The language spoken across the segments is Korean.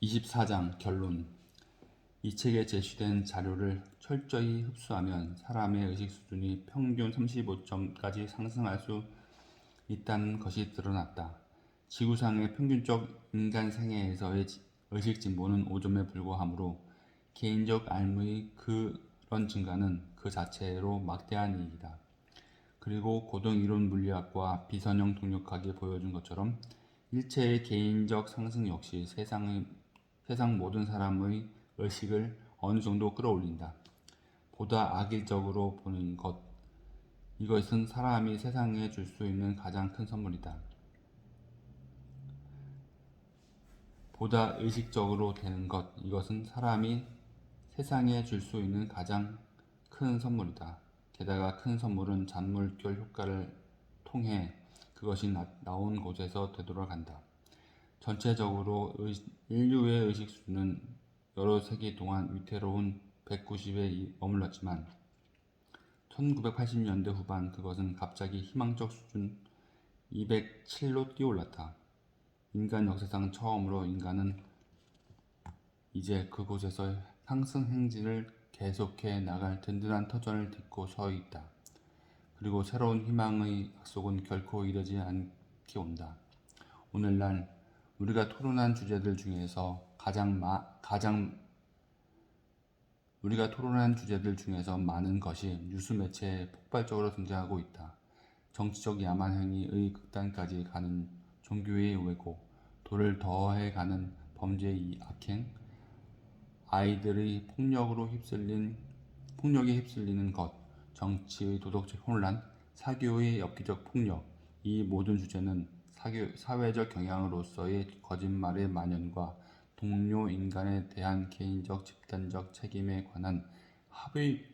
24장 결론. 이 책에 제시된 자료를 철저히 흡수하면 사람의 의식 수준이 평균 35점까지 상승할 수 있다는 것이 드러났다. 지구상의 평균적 인간 생애에서의 의식 진보는 5점에 불과하므로 개인적 삶의 그런 증가는 그 자체로 막대한 이익이다. 그리고 고등 이론 물리학과 비선형 동력학이 보여준 것처럼 일체의 개인적 상승 역시 세상 모든 사람의 의식을 어느 정도 끌어올린다. 보다 악일적으로 보는 것, 이것은 사람이 세상에 줄 수 있는 가장 큰 선물이다. 보다 의식적으로 되는 것, 이것은 사람이 세상에 줄 수 있는 가장 큰 선물이다. 게다가 큰 선물은 잔물결 효과를 통해 그것이 나온 곳에서 되돌아간다. 전체적으로 인류의 의식 수준은 여러 세기 동안 위태로운 190에 머물렀지만 1980년대 후반 그것은 갑자기 희망적 수준 207로 뛰어올랐다. 인간 역사상 처음으로 인간은 이제 그곳에서 상승 행진을 계속해 나갈 든든한 터전을 딛고 서 있다. 그리고 새로운 희망의 약속은 결코 이르지 않게 온다. 오늘날 우리가 토론한 주제들 중에서 많은 것이 뉴스 매체에 폭발적으로 등장하고 있다. 정치적 야만 행위의 극단까지 가는 종교의 왜곡, 돌을 더해가는 범죄의 악행, 아이들의 폭력에 휩쓸리는 것, 정치의 도덕적 혼란, 사교의 엽기적 폭력, 이 모든 주제는 사회적 경향으로서의 거짓말의 만연과 동료 인간에 대한 개인적 집단적 책임에 관한 합의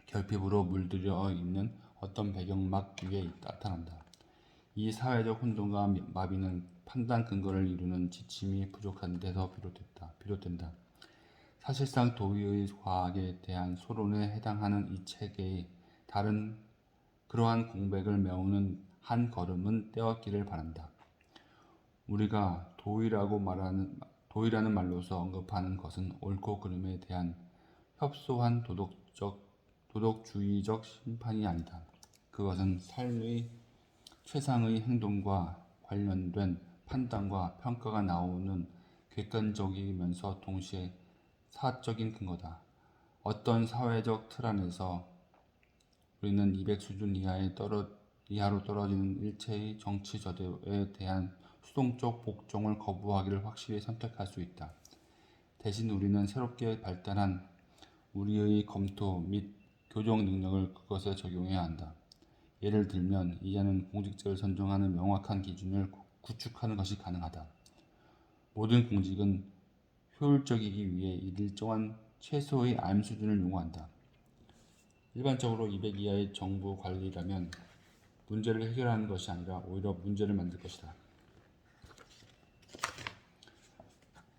결핍으로 물들어 있는 어떤 배경막 위에 나타난다. 이 사회적 혼돈과 마비는 판단 근거를 이루는 지침이 부족한 데서 비롯된다. 사실상 도의의 과학에 대한 소론에 해당하는 이 책의 다른 그러한 공백을 메우는 한 걸음은 떼었기를 바란다. 우리가 도의라는 말로서 언급하는 것은 옳고 그름에 대한 협소한 도덕주의적 심판이 아니다. 그것은 삶의 최상의 행동과 관련된 판단과 평가가 나오는 객관적이면서 동시에 사적인 근거다. 어떤 사회적 틀 안에서 우리는 200 수준 이하로 떨어지는 일체의 정치 저도에 대한 수동적 복종을 거부하기를 확실히 선택할 수 있다. 대신 우리는 새롭게 발달한 우리의 검토 및 교정 능력을 그것에 적용해야 한다. 예를 들면 이제는 공직자를 선정하는 명확한 기준을 구축하는 것이 가능하다. 모든 공직은 효율적이기 위해 일정한 최소의 알 수준을 요구한다. 일반적으로 200 이하의 정부 관리라면 문제를 해결하는 것이 아니라 오히려 문제를 만들 것이다.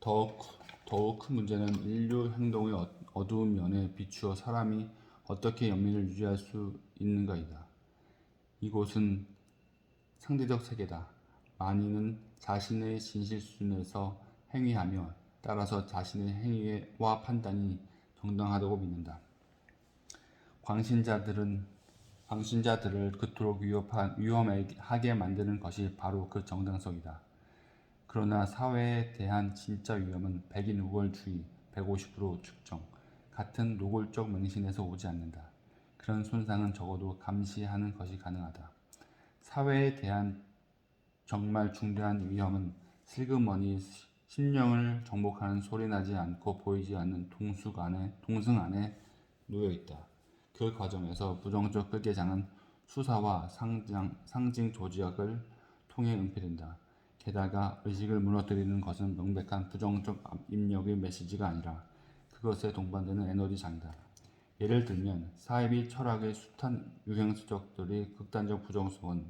더욱 큰 문제는 인류 행동의 어두운 면에 비추어 사람이 어떻게 연민을 유지할 수 있는가이다. 이곳은 상대적 세계다. 만인은 자신의 진실 수준에서 행위하며 따라서 자신의 행위와 판단이 정당하다고 믿는다. 광신자들을 그토록 위험하게 만드는 것이 바로 그 정당성이다. 그러나 사회에 대한 진짜 위험은 백인 우월주의 150% 측정 같은 노골적 맹신에서 오지 않는다. 그런 손상은 적어도 감시하는 것이 가능하다. 사회에 대한 정말 중대한 위험은 슬그머니 심령을 정복하는 소리나지 않고 보이지 않는 동승 안에 놓여 있다. 그 과정에서 부정적 끌개장은 수사와 상징 조작을 통해 은폐된다. 게다가 의식을 무너뜨리는 것은 명백한 부정적 입력의 메시지가 아니라 그것에 동반되는 에너지 장이다. 예를 들면 사회 철학의 숱한 유행수적들의 극단적 부정성은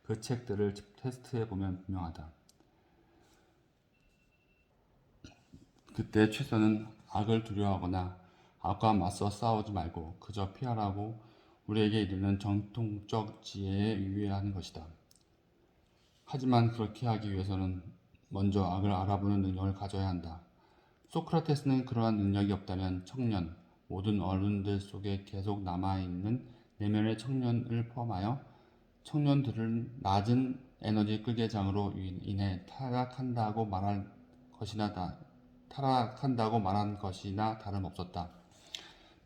그 책들을 테스트해 보면 분명하다. 그때 최선은 악을 두려워하거나 악과 맞서 싸우지 말고 그저 피하라고 우리에게 이르는 정통적 지혜에 유의하는 것이다. 하지만 그렇게 하기 위해서는 먼저 악을 알아보는 능력을 가져야 한다. 소크라테스는 그러한 능력이 없다면 청년, 모든 어른들 속에 계속 남아있는 내면의 청년을 포함하여 청년들은 낮은 에너지 끌개장으로 인해 타락한다고 말한 것이나 다름없었다.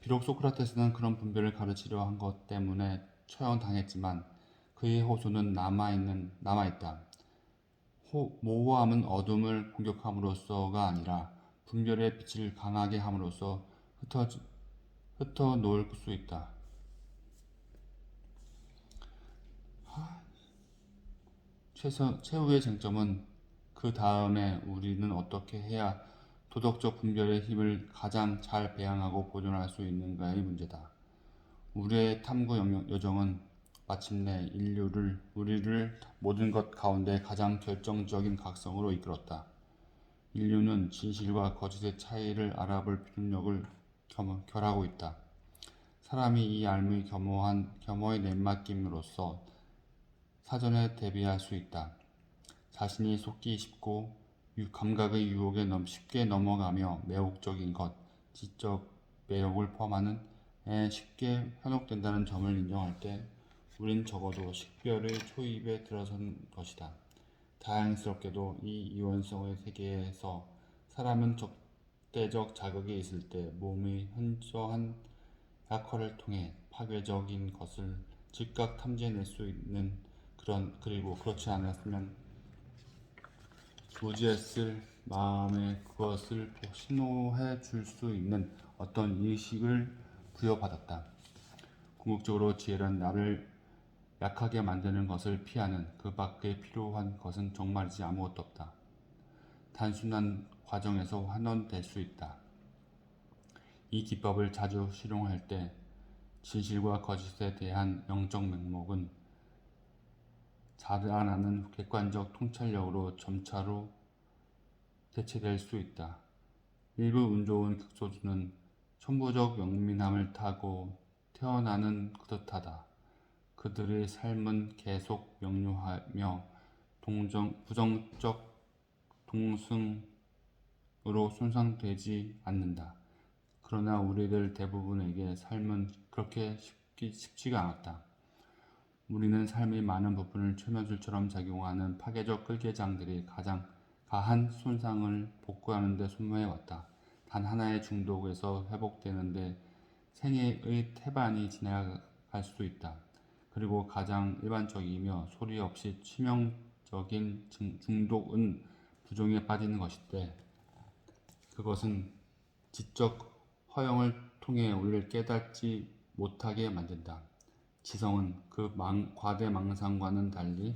비록 소크라테스는 그런 분별을 가르치려 한 것 때문에 처형당했지만 그의 호소는 남아있다. 모호함은 어둠을 공격함으로써가 아니라 분별의 빛을 강하게 함으로써 흩어놓을 수 있다. 최후의 쟁점은 그 다음에 우리는 어떻게 해야 도덕적 분별의 힘을 가장 잘 배양하고 보존할 수 있는가의 문제다. 우리의 탐구 여정은 마침내 우리를 모든 것 가운데 가장 결정적인 각성으로 이끌었다. 인류는 진실과 거짓의 차이를 알아볼 능력을 결하고 있다. 사람이 이 알의 겸허의 내맡김으로써 사전에 대비할 수 있다. 자신이 속기 쉽고 감각의 유혹에 쉽게 넘어가며 매혹적인 것, 지적 매력을 포함하는 쉽게 현혹된다는 점을 인정할 때 우린 적어도 식별의 초입에 들어선 것이다. 다행스럽게도 이 이원성의 세계에서 사람은 적대적 자극이 있을 때 몸의 현저한 약화를 통해 파괴적인 것을 즉각 탐지해낼 수 있는 그리고 그렇지 않았으면 무지했을 마음에 그것을 신호해 줄 수 있는 어떤 의식을 부여받았다. 궁극적으로 지혜란 나를 약하게 만드는 것을 피하는 그 밖에 필요한 것은 정말이지 아무것도 없다. 단순한 과정에서 환원될 수 있다. 이 기법을 자주 실용할 때 진실과 거짓에 대한 영적 맥목은 자라나는 객관적 통찰력으로 점차로 대체될 수 있다. 일부 운 좋은 극소수는 천부적 영민함을 타고 태어나는 듯하다. 그들의 삶은 계속 명료하며 부정적 동승으로 손상되지 않는다. 그러나 우리들 대부분에게 삶은 그렇게 쉽지가 않았다. 우리는 삶의 많은 부분을 최면술처럼 작용하는 파괴적 끌개장들이 가한 손상을 복구하는 데 손모해왔다. 단 하나의 중독에서 회복되는데 생애의 태반이 지나갈 수 있다. 그리고 가장 일반적이며 소리 없이 치명적인 중독은 부종에 빠지는 것인데 그것은 지적 허영을 통해 우리를 깨닫지 못하게 만든다. 지성은 그 과대 망상과는 달리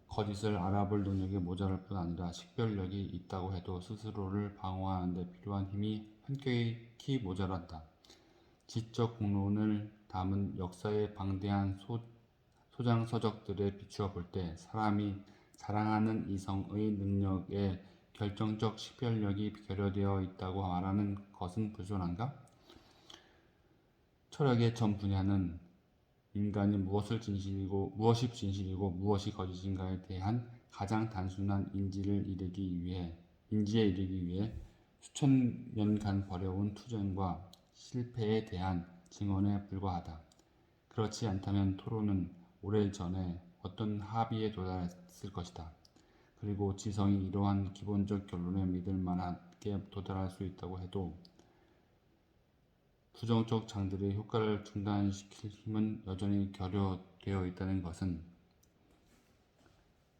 거짓을 알아볼 능력이 모자랄 뿐 아니라 식별력이 있다고 해도 스스로를 방어하는 데 필요한 힘이 현격히 모자란다. 지적 공론을 담은 역사의 방대한 소장서적들에 비추어 볼 때 사람이 자랑하는 이성의 능력에 결정적 식별력이 결여되어 있다고 말하는 것은 불손한가? 철학의 전 분야는 인간이 무엇이 진실이고 무엇이 거짓인가에 대한 가장 단순한 인지에 이르기 위해 수천 년간 벌여온 투쟁과 실패에 대한 증언에 불과하다. 그렇지 않다면 토론은 오래전에 어떤 합의에 도달했을 것이다. 그리고 지성이 이러한 기본적 결론에 믿을 만하게 도달할 수 있다고 해도 부정적 장들의 효과를 중단시킬 힘은 여전히 결여되어 있다는 것은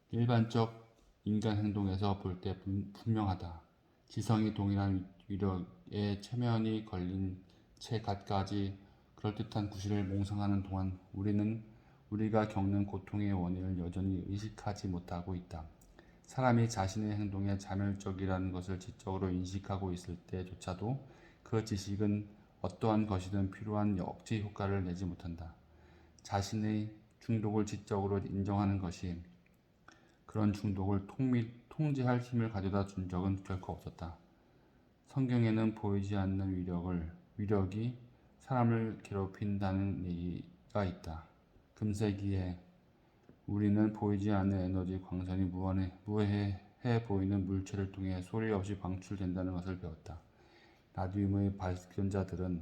일반적 인간 행동에서 볼 때 분명하다. 지성이 동일한 위력에 체면이 걸린 채 갖가지 그럴듯한 구실을 몽상하는 동안 우리는 우리가 겪는 고통의 원인을 여전히 의식하지 못하고 있다. 사람이 자신의 행동에 자멸적이라는 것을 지적으로 인식하고 있을 때조차도 그 지식은 어떠한 것이든 필요한 억제 효과를 내지 못한다. 자신의 중독을 지적으로 인정하는 것이 그런 중독을 통제할 힘을 가져다 준 적은 결코 없었다. 성경에는 보이지 않는 위력이 사람을 괴롭힌다는 얘기가 있다. 금세기에 우리는 보이지 않는 에너지 광선이 무해해 보이는 물체를 통해 소리 없이 방출된다는 것을 배웠다. 라디움의 발견자들은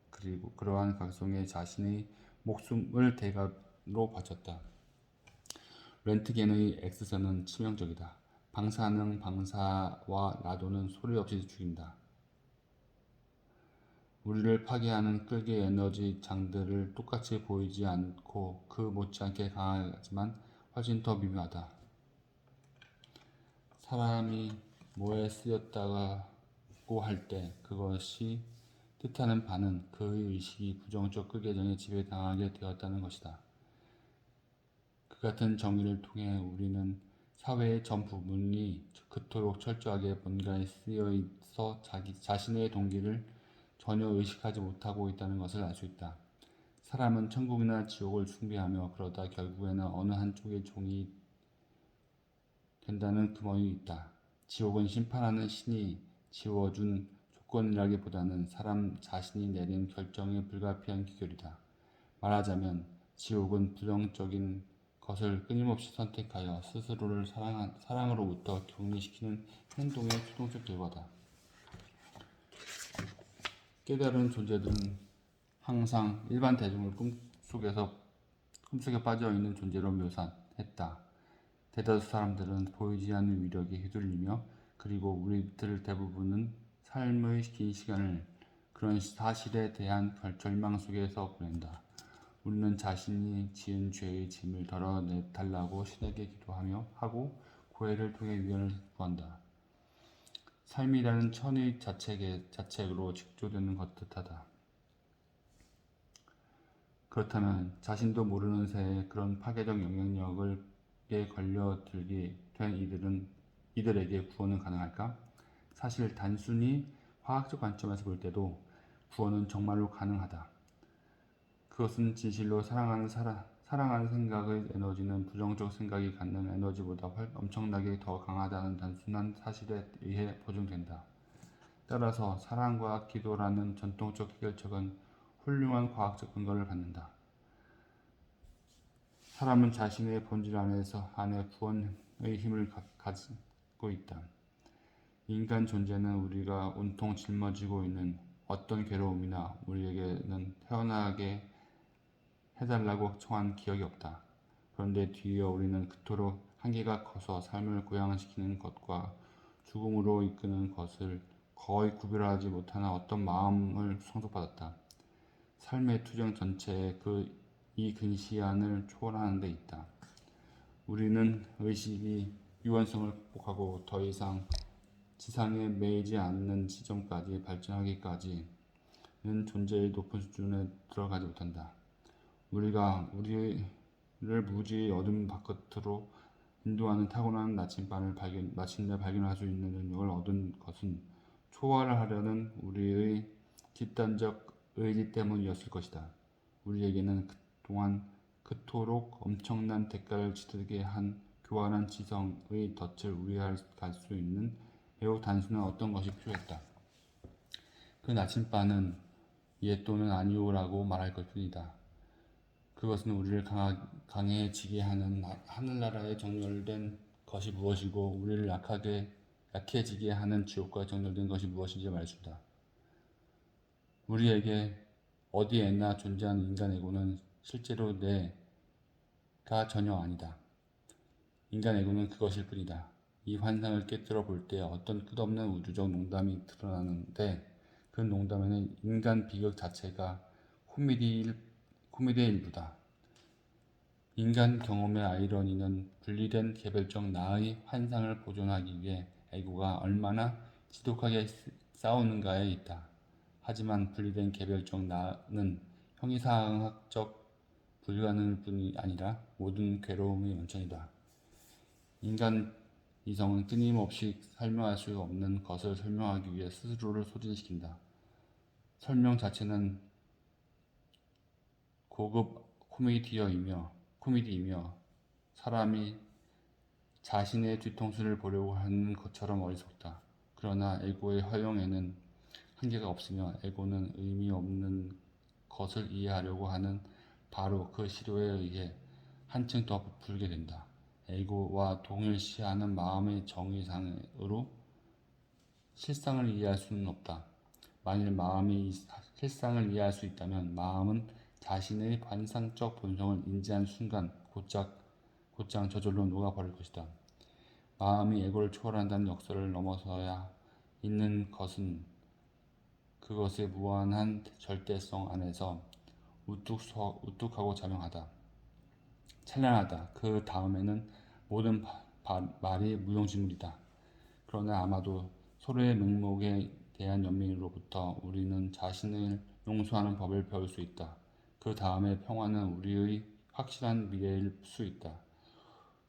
그리고 그러한 각성에 자신의 목숨을 대가로 바쳤다. 렌트겐의 X선은 치명적이다. 방사능 방사와 라도는 소리 없이 죽인다. 우리를 파괴하는 끌개 에너지 장들을 똑같이 보이지 않고 그 못지않게 강하지만 훨씬 더 미묘하다. 사람이 뭐에 쓰였다고 할 때 그것이 뜻하는 바는 그의 의식이 부정적 끌개정에 지배당하게 되었다는 것이다. 그 같은 정의를 통해 우리는 사회의 전 부분이 그토록 철저하게 뭔가에 쓰여 있어 자신의 동기를 전혀 의식하지 못하고 있다는 것을 알 수 있다. 사람은 천국이나 지옥을 숭배하며 그러다 결국에는 어느 한쪽의 종이 된다는 금언이 있다. 지옥은 심판하는 신이 지어준 조건이라기보다는 사람 자신이 내린 결정에 불가피한 귀결이다. 말하자면 지옥은 부정적인 것을 끊임없이 선택하여 스스로를 사랑으로부터 격리시키는 행동의 수동적 결과다. 깨달은 존재들은 항상 일반 대중을 꿈속에 빠져있는 존재로 묘사했다. 대다수 사람들은 보이지 않는 위력에 휘둘리며 그리고 우리들 대부분은 삶의 긴 시간을 그런 사실에 대한 절망 속에서 보낸다. 우리는 자신이 지은 죄의 짐을 덜어내달라고 신에게 기도하며 하고 고해를 통해 위안을 구한다. 삶이라는 천의 자책으로 직조되는 것 듯하다. 그렇다면 자신도 모르는 새에 그런 파괴적 영향력에 걸려들게 된 이들에게 구원은 가능할까? 사실 단순히 화학적 관점에서 볼 때도 구원은 정말로 가능하다. 그것은 진실로 사랑하는 생각의 에너지는 부정적 생각이 갖는 에너지보다 엄청나게 더 강하다는 단순한 사실에 의해 보증된다. 따라서 사랑과 기도라는 전통적 해결책은 훌륭한 과학적 근거를 갖는다. 사람은 자신의 본질 안에 구원의 힘을 가지고 있다. 인간 존재는 우리가 온통 짊어지고 있는 어떤 괴로움이나 우리에게는 태어나게 해달라고 청한 기억이 없다. 그런데 뒤이어 우리는 그토록 한계가 커서 삶을 고양시키는 것과 죽음으로 이끄는 것을 거의 구별하지 못하는 어떤 마음을 상속받았다. 삶의 투정 전체에 이 근시안을 초월하는 데 있다. 우리는 의식이 유한성을 극복하고 더 이상 지상에 매이지 않는 지점까지 발전하기까지는 존재의 높은 수준에 들어가지 못한다. 우리가 우리를 무지의 어둠 바깥으로 인도하는 타고난 나침반을 마침내 발견할 수 있는 능력을 얻은 것은 초월을 하려는 우리의 집단적 의지 때문이었을 것이다. 우리에게는 그동안 그토록 엄청난 대가를 치르게 한 교활한 지성의 덫을 우리가 갈 수 있는 매우 단순한 어떤 것이 필요했다. 그 나침반은 예 또는 아니오라고 말할 것 뿐이다. 그것은 우리를 강해지게 하는 하늘나라에 정렬된 것이 무엇이고 우리를 약해지게 하는 지옥과 정렬된 것이 무엇인지 말해준다. 우리에게 어디에나 존재하는 인간 에고는 실제로 내가 전혀 아니다. 인간 에고는 그것일 뿐이다. 이 환상을 깨뜨려 볼 때 어떤 끝없는 우주적 농담이 드러나는데 그 농담에는 인간 비극 자체가 코미디의 일부다. 인간 경험의 아이러니는 분리된 개별적 나의 환상을 보존하기 위해 에고가 얼마나 지독하게 싸우는가에 있다. 하지만 분리된 개별적 나는 형이상학적 불가능일 뿐이 아니라 모든 괴로움의 원천이다. 인간 이성은 끊임없이 설명할 수 없는 것을 설명하기 위해 스스로를 소진시킨다. 설명 자체는 고급 코미디이며 사람이 자신의 뒤통수를 보려고 하는 것처럼 어리석다. 그러나 에고의 허용에는 한계가 없으며 에고는 의미 없는 것을 이해하려고 하는 바로 그 시도에 의해 한층 더 부풀게 된다. 에고와 동일시하는 마음의 정의상으로 실상을 이해할 수는 없다. 만일 마음이 실상을 이해할 수 있다면 마음은 자신의 관상적 본성을 인지한 순간 곧장 저절로 녹아버릴 것이다. 마음이 에고를 초월한다는 역설을 넘어서야 있는 것은 그것의 무한한 절대성 안에서 우뚝하고 자명하다. 찬란하다. 그 다음에는 모든 말이 무용지물이다. 그러나 아마도 서로의 맹목에 대한 연민으로부터 우리는 자신을 용서하는 법을 배울 수 있다. 그 다음에 평화는 우리의 확실한 미래일 수 있다.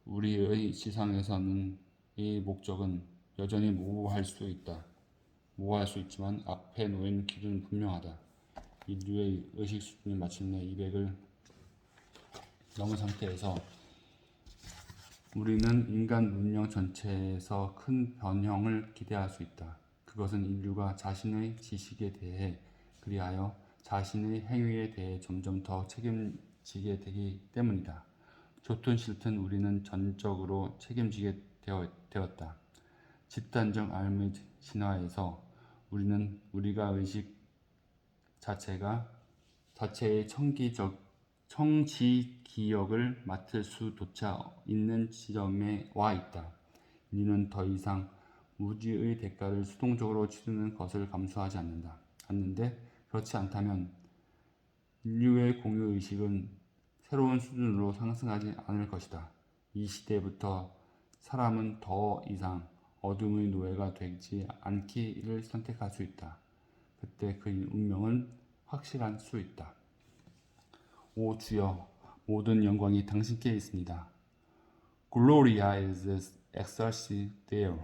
우리의 지상에서는 이 목적은 여전히 모호할 수 있지만 앞에 놓인 길은 분명하다. 인류의 의식 수준이 마침내 200을 넘은 상태에서 우리는 인간 문명 전체에서 큰 변형을 기대할 수 있다. 그것은 인류가 자신의 지식에 대해 그리하여 자신의 행위에 대해 점점 더 책임지게 되기 때문이다. 좋든 싫든 우리는 전적으로 책임지게 되었다. 집단적 삶의 진화에서 우리가 의식 자체의 청지기억을 맡을 수조차 있는 지점에 와 있다. 인류는 더 이상 무지의 대가를 수동적으로 치르는 것을 감수하지 않는데 그렇지 않다면 인류의 공유의식은 새로운 수준으로 상승하지 않을 것이다. 이 시대부터 사람은 더 이상 어둠의 노예가 되지 않기를 선택할 수 있다. 그때 그의 운명은 확실할 수 있다. 오 주여, 모든 영광이 당신께 있습니다. Gloria is exercised there.